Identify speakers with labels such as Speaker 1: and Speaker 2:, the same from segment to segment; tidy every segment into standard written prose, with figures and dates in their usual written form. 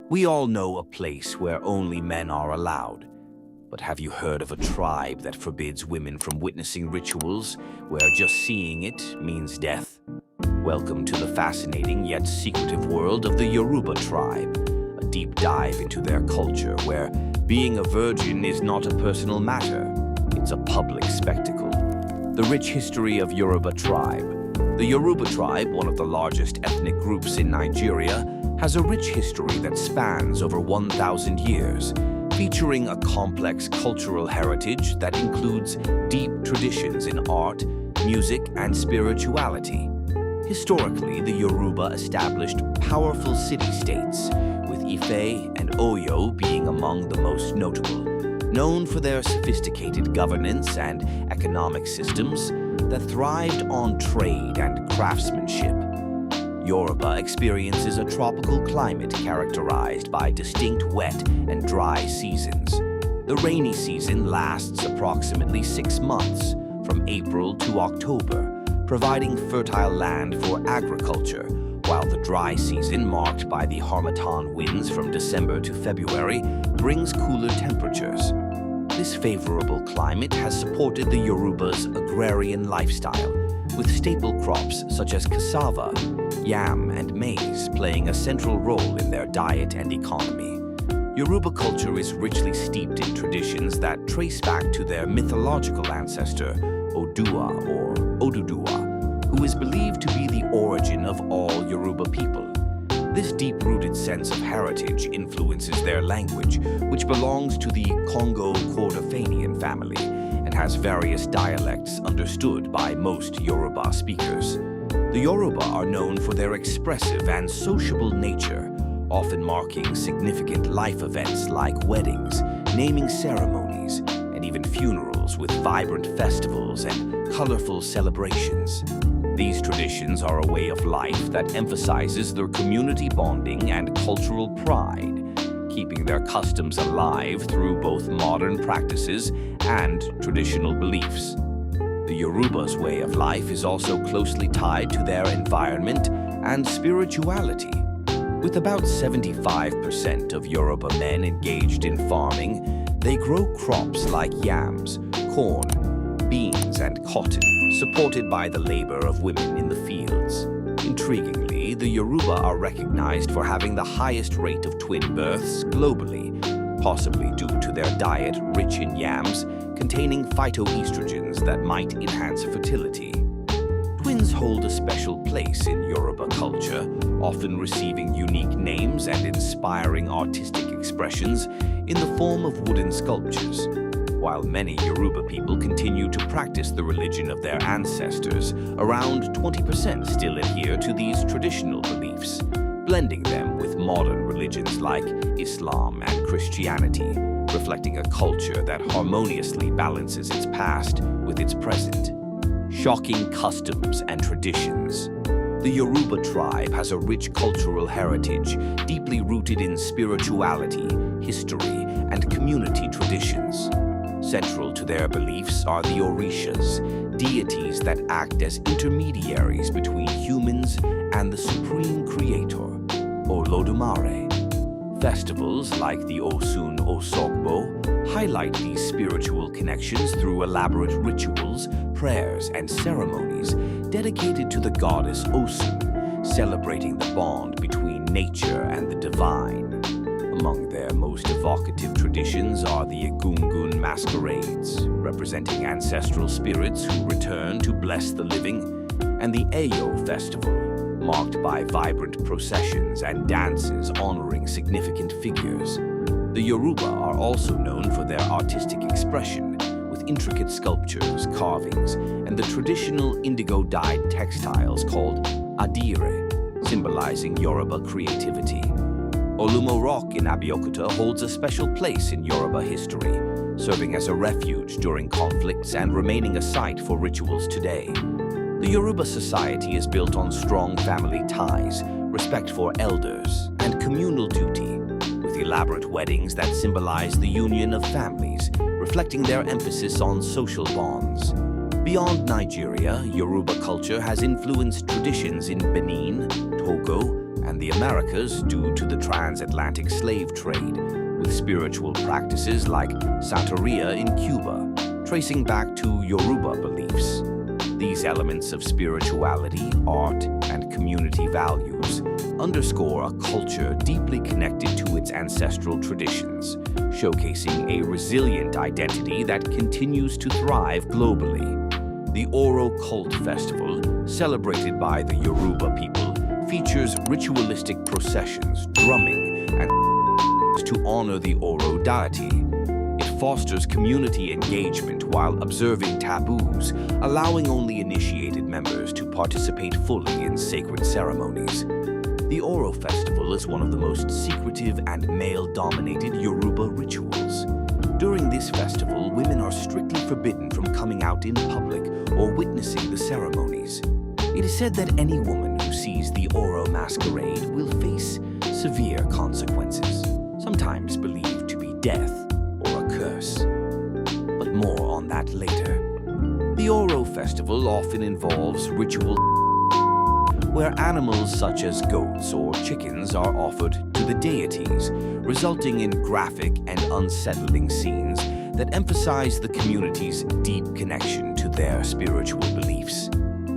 Speaker 1: We all know a place where only men are allowed. But have you heard of a tribe that forbids women from witnessing rituals where just seeing it means death? Welcome to the fascinating yet secretive world of the Yoruba Tribe, a deep dive into their culture where being a virgin is not a personal matter, it's a public spectacle. The rich history of Yoruba Tribe. The Yoruba Tribe, one of the largest ethnic groups in Nigeria, has a rich history that spans over 1,000 years, featuring a complex cultural heritage that includes deep traditions in art, music, and spirituality. Historically, the Yoruba established powerful city-states, with Ife and Oyo being among the most notable, known for their sophisticated governance and economic systems that thrived on trade and craftsmanship. Yoruba experiences a tropical climate characterized by distinct wet and dry seasons. The rainy season lasts approximately 6 months, from April to October, providing fertile land for agriculture, while the dry season, marked by the harmattan winds from December to February, brings cooler temperatures. This favorable climate has supported the Yoruba's agrarian lifestyle, with staple crops such as cassava, yam, and maize playing a central role in their diet and economy. Yoruba culture is richly steeped in traditions that trace back to their mythological ancestor, Odua or Oduduwa, who is believed to be the origin of all Yoruba people. This deep-rooted sense of heritage influences their language, which belongs to the Congo-Kordofanian family and has various dialects understood by most Yoruba speakers. The Yoruba are known for their expressive and sociable nature, often marking significant life events like weddings, naming ceremonies, and even funerals with vibrant festivals and colorful celebrations. These traditions are a way of life that emphasizes their community bonding and cultural pride, keeping their customs alive through both modern practices and traditional beliefs. The Yoruba's way of life is also closely tied to their environment and spirituality. With about 75% of Yoruba men engaged in farming, they grow crops like yams, corn, beans, and cotton, supported by the labor of women in the fields. Intriguingly, the Yoruba are recognized for having the highest rate of twin births globally, possibly due to their diet rich in yams containing phytoestrogens that might enhance fertility. Twins hold a special place in Yoruba culture, often receiving unique names and inspiring artistic expressions in the form of wooden sculptures. While many Yoruba people continue to practice the religion of their ancestors, around 20% still adhere to these traditional beliefs, blending them with modern religions like Islam and Christianity, reflecting a culture that harmoniously balances its past with its present. Shocking customs and traditions. The Yoruba tribe has a rich cultural heritage deeply rooted in spirituality, history, and community traditions. Central to their beliefs are the Orishas, deities that act as intermediaries between humans and the supreme creator, Olodumare. Festivals like the Osun Osogbo highlight these spiritual connections through elaborate rituals, prayers, and ceremonies dedicated to the goddess Osun, celebrating the bond between nature and the divine. Among their most evocative traditions are the Egungun masquerades, representing ancestral spirits who return to bless the living, and the Eyo festival, marked by vibrant processions and dances honoring significant figures. The Yoruba are also known for their artistic expression, with intricate sculptures, carvings, and the traditional indigo-dyed textiles called adire, symbolizing Yoruba creativity. Olumo Rock in Abeokuta holds a special place in Yoruba history, serving as a refuge during conflicts and remaining a site for rituals today. The Yoruba society is built on strong family ties, respect for elders, and communal duty, with elaborate weddings that symbolize the union of families, reflecting their emphasis on social bonds. Beyond Nigeria, Yoruba culture has influenced traditions in Benin, Togo, and the Americas due to the transatlantic slave trade, with spiritual practices like Santeria in Cuba, tracing back to Yoruba beliefs. These elements of spirituality, art, and community values underscore a culture deeply connected to its ancestral traditions, showcasing a resilient identity that continues to thrive globally. The Oro Cult Festival, celebrated by the Yoruba people, features ritualistic processions, drumming, and to honor the Oro deity. It fosters community engagement while observing taboos, allowing only initiated members to participate fully in sacred ceremonies. The Oro Festival is one of the most secretive and male-dominated Yoruba rituals. During this festival, women are strictly forbidden from coming out in public or witnessing the ceremonies. It is said that any woman who sees the Oro masquerade will face severe consequences, sometimes believed to be death or a curse. But more on that later. The Oro Festival often involves ritual where animals such as goats or chickens are offered to the deities, resulting in graphic and unsettling scenes that emphasize the community's deep connection to their spiritual beliefs.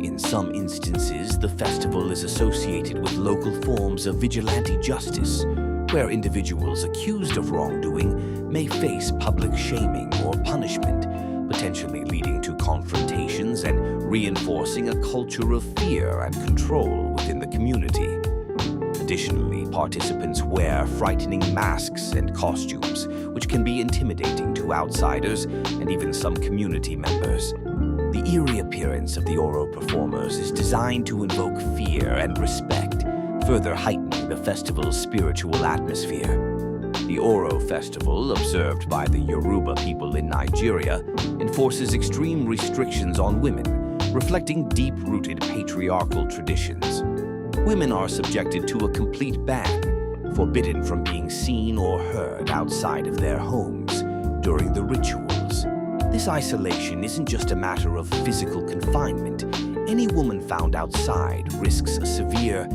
Speaker 1: In some instances, the festival is associated with local forms of vigilante justice, where individuals accused of wrongdoing may face public shaming or punishment, potentially leading to confrontations and reinforcing a culture of fear and control within the community. Additionally, participants wear frightening masks and costumes, which can be intimidating to outsiders and even some community members. The eerie appearance of the Oro performers is designed to invoke fear and respect, further heightening the festival's spiritual atmosphere. The Oro Festival, observed by the Yoruba people in Nigeria, enforces extreme restrictions on women, reflecting deep-rooted patriarchal traditions. Women are subjected to a complete ban, forbidden from being seen or heard outside of their homes during the rituals. This isolation isn't just a matter of physical confinement. Any woman found outside risks a severe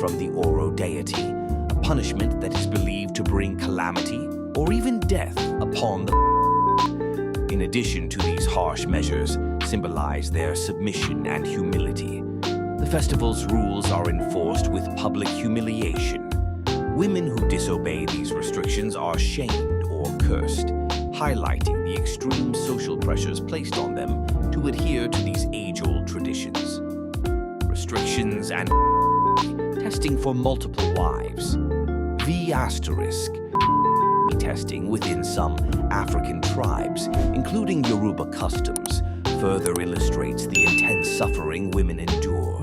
Speaker 1: from the Oro deity, a punishment that is believed to bring calamity or even death upon the. In addition to these harsh measures, symbolize their submission and humility. The festival's rules are enforced with public humiliation. Women who disobey these restrictions are shamed or cursed, highlighting the extreme social pressures placed on them to adhere to these age-old traditions. Restrictions and testing for multiple wives. V** testing within some African tribes, including Yoruba customs, further illustrates the intense suffering women endure.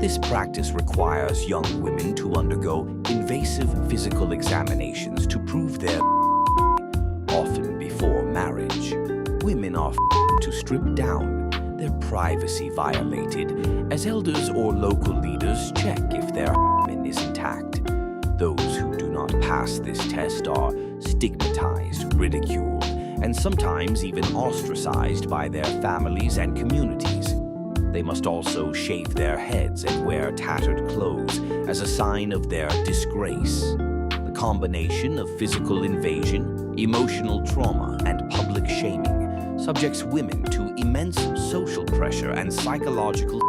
Speaker 1: This practice requires young women to undergo invasive physical examinations to prove their often before marriage. Women are to strip down, their privacy violated, as elders or local leaders check if their is intact. Those who do not pass this test are stigmatized, ridiculed, and sometimes even ostracized by their families and communities. They must also shave their heads and wear tattered clothes as a sign of their disgrace. The combination of physical invasion, emotional trauma, and public shaming subjects women to immense social pressure and psychological,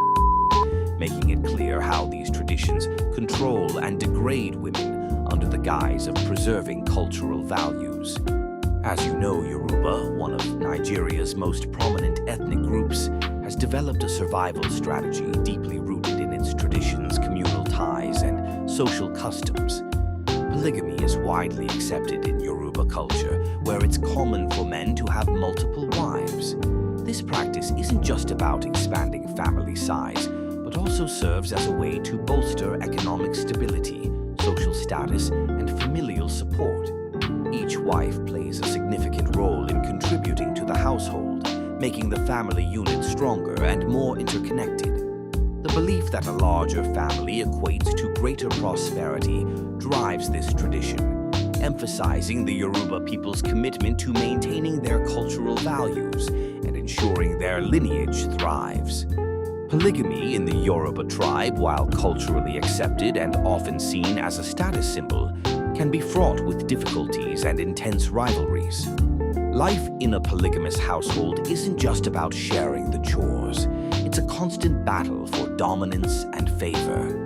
Speaker 1: making it clear how these traditions control and degrade women under the guise of preserving cultural values. As you know, Yoruba, one of Nigeria's most prominent ethnic groups, has developed a survival strategy deeply rooted in its traditions, communal ties, and social customs. Polygamy is widely accepted in Yoruba culture, where it's common for men to have multiple wives. This practice isn't just about expanding family size, but also serves as a way to bolster economic stability, social status, and familial support. Each wife plays a significant role in contributing to the household, making the family unit stronger and more interconnected. The belief that a larger family equates to greater prosperity drives this tradition, emphasizing the Yoruba people's commitment to maintaining their cultural values and ensuring their lineage thrives. Polygamy in the Yoruba tribe, while culturally accepted and often seen as a status symbol, can be fraught with difficulties and intense rivalries. Life in a polygamous household isn't just about sharing the chores. It's a constant battle for dominance and favor.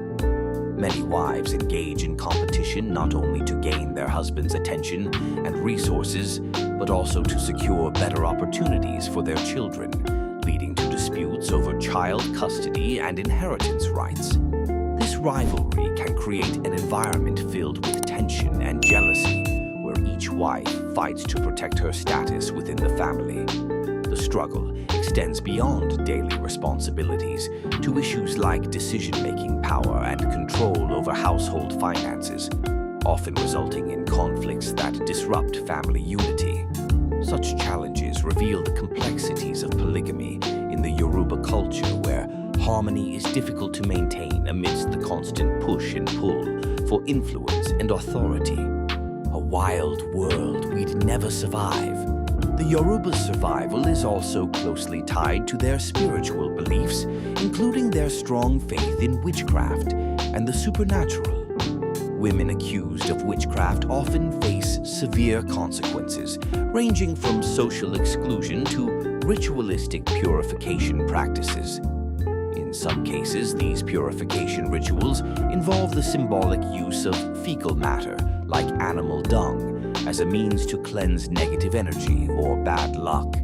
Speaker 1: Many wives engage in competition not only to gain their husband's attention and resources, but also to secure better opportunities for their children, leading to disputes over child custody and inheritance rights. This rivalry can create an environment filled with tension and jealousy, where each wife fights to protect her status within the family. The struggle extends beyond daily responsibilities to issues like decision-making power and control over household finances, often resulting in conflicts that disrupt family unity. Such challenges reveal the complexities of polygamy in the Yoruba culture, where harmony is difficult to maintain amidst the constant push and pull for influence and authority. A wild world we'd never survive. The Yoruba's survival is also closely tied to their spiritual beliefs, including their strong faith in witchcraft and the supernatural. Women accused of witchcraft often face severe consequences, ranging from social exclusion to ritualistic purification practices. In some cases, these purification rituals involve the symbolic use of fecal matter, like animal dung, as a means to cleanse negative energy or bad luck.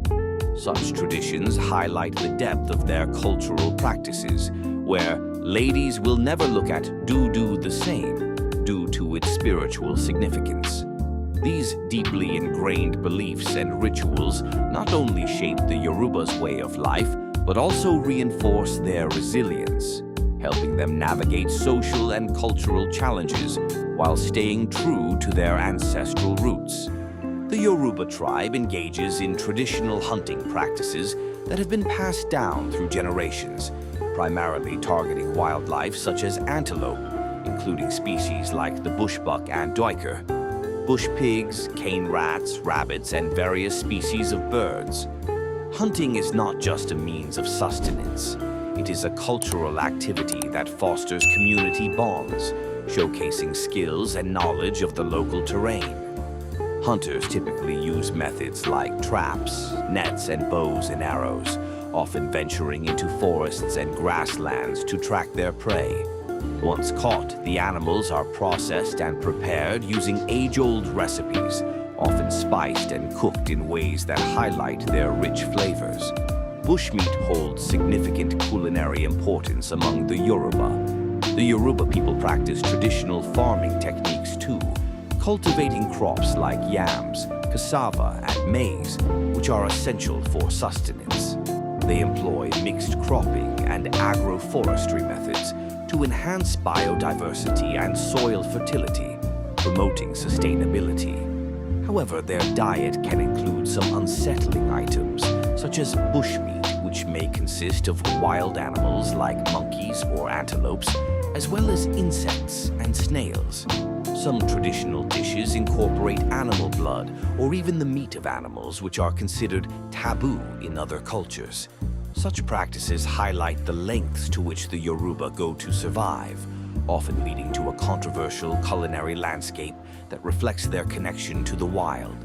Speaker 1: Such traditions highlight the depth of their cultural practices, where ladies will never look at do the same due to its spiritual significance. These deeply ingrained beliefs and rituals not only shape the Yoruba's way of life, but also reinforce their resilience, helping them navigate social and cultural challenges while staying true to their ancestral roots. The Yoruba tribe engages in traditional hunting practices that have been passed down through generations, primarily targeting wildlife such as antelope, including species like the bushbuck and duiker, bush pigs, cane rats, rabbits, and various species of birds. Hunting is not just a means of sustenance. It is a cultural activity that fosters community bonds, showcasing skills and knowledge of the local terrain. Hunters typically use methods like traps, nets, and bows and arrows, often venturing into forests and grasslands to track their prey. Once caught, the animals are processed and prepared using age-old recipes, often spiced and cooked in ways that highlight their rich flavors. Bushmeat holds significant culinary importance among the Yoruba. The Yoruba people practice traditional farming techniques too, cultivating crops like yams, cassava, and maize, which are essential for sustenance. They employ mixed cropping and agroforestry methods to enhance biodiversity and soil fertility, promoting sustainability. However, their diet can include some unsettling items, such as bushmeat, which may consist of wild animals like monkeys or antelopes, as well as insects and snails. Some traditional dishes incorporate animal blood or even the meat of animals, which are considered taboo in other cultures. Such practices highlight the lengths to which the Yoruba go to survive, often leading to a controversial culinary landscape that reflects their connection to the wild.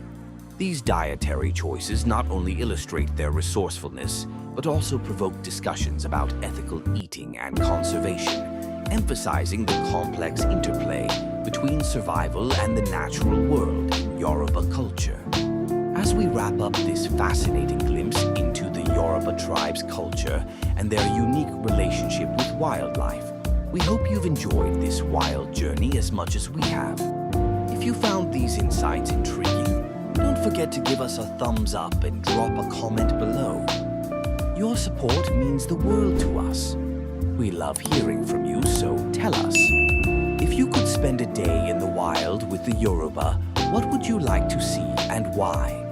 Speaker 1: These dietary choices not only illustrate their resourcefulness, but also provoke discussions about ethical eating and conservation, emphasizing the complex interplay between survival and the natural world in Yoruba culture. As we wrap up this fascinating glimpse into the Yoruba tribe's culture and their unique relationship with wildlife, we hope you've enjoyed this wild journey as much as we have. If you found these insights intriguing, don't forget to give us a thumbs up and drop a comment below. Your support means the world to us. We love hearing from you, so tell us. If you could spend a day in the wild with the Yoruba, what would you like to see and why?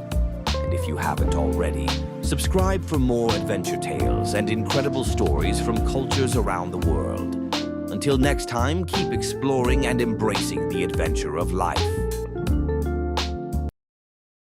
Speaker 1: And if you haven't already, subscribe for more adventure tales and incredible stories from cultures around the world. Until next time, keep exploring and embracing the adventure of life.